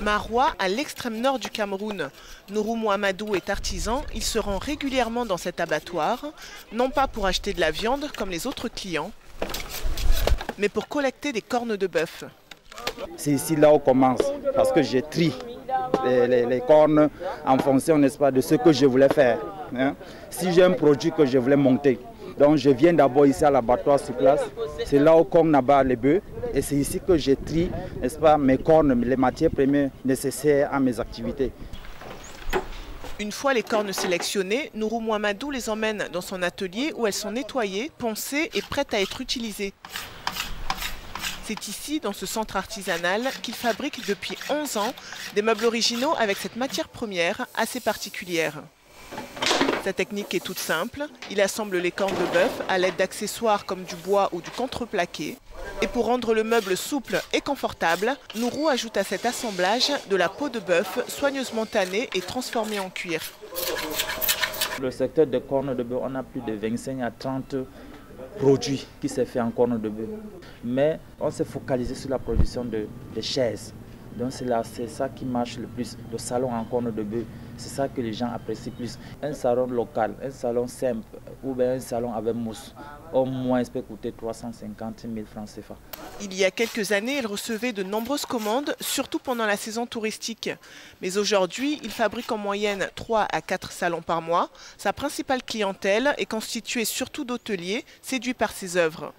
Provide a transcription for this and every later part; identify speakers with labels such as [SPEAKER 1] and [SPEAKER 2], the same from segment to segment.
[SPEAKER 1] Maroua, à l'extrême nord du Cameroun. Nourou Mohamedou est artisan, il se rend régulièrement dans cet abattoir, non pas pour acheter de la viande comme les autres clients, mais pour collecter des cornes de bœuf.
[SPEAKER 2] C'est ici là où on commence, parce que j'ai trié les cornes en fonction, n'est-ce pas, de ce que je voulais faire. Hein. Si j'ai un produit que je voulais monter, donc je viens d'abord ici à l'abattoir sur place, c'est là où on abat les bœufs, et c'est ici que je trie, n'est-ce pas, mes cornes, les matières premières nécessaires à mes activités.
[SPEAKER 1] Une fois les cornes sélectionnées, Nourou Mohamedou les emmène dans son atelier où elles sont nettoyées, poncées et prêtes à être utilisées. C'est ici, dans ce centre artisanal, qu'il fabrique depuis 11 ans des meubles originaux avec cette matière première assez particulière. Sa technique est toute simple. Il assemble les cornes de bœuf à l'aide d'accessoires comme du bois ou du contreplaqué. Et pour rendre le meuble souple et confortable, Nourou ajoute à cet assemblage de la peau de bœuf soigneusement tannée et transformée en cuir.
[SPEAKER 2] Le secteur des cornes de bœuf, on a plus de 25 à 30 produits qui s'est fait en cornes de bœuf. Mais on s'est focalisé sur la production de chaises. Donc c'est ça qui marche le plus, le salon en cornes de bœuf. C'est ça que les gens apprécient plus. Un salon local, un salon simple ou bien un salon avec mousse, au moins il peut coûter 350 000 francs CFA.
[SPEAKER 1] Il y a quelques années, il recevait de nombreuses commandes, surtout pendant la saison touristique. Mais aujourd'hui, il fabrique en moyenne 3 à 4 salons par mois. Sa principale clientèle est constituée surtout d'hôteliers séduits par ses œuvres.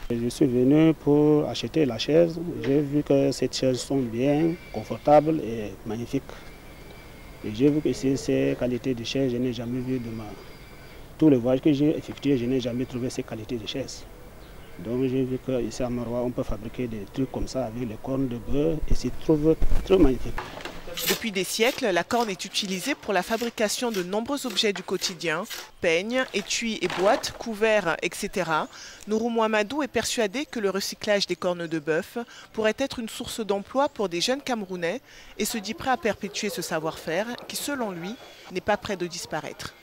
[SPEAKER 3] Je suis venu pour acheter la chaise. J'ai vu que ces chaises sont bien confortables et magnifiques. Et j'ai vu que ces qualités de chaises, je n'ai jamais vu de tous les voyages que j'ai effectués, je n'ai jamais trouvé ces qualités de chaises. Donc j'ai vu qu'ici à Maroua, on peut fabriquer des trucs comme ça avec les cornes de bœuf et c'est très magnifique.
[SPEAKER 1] Depuis des siècles, la corne est utilisée pour la fabrication de nombreux objets du quotidien, peignes, étuis et boîtes, couverts, etc. Nourou Mohamedou est persuadé que le recyclage des cornes de bœuf pourrait être une source d'emploi pour des jeunes Camerounais et se dit prêt à perpétuer ce savoir-faire qui, selon lui, n'est pas prêt de disparaître.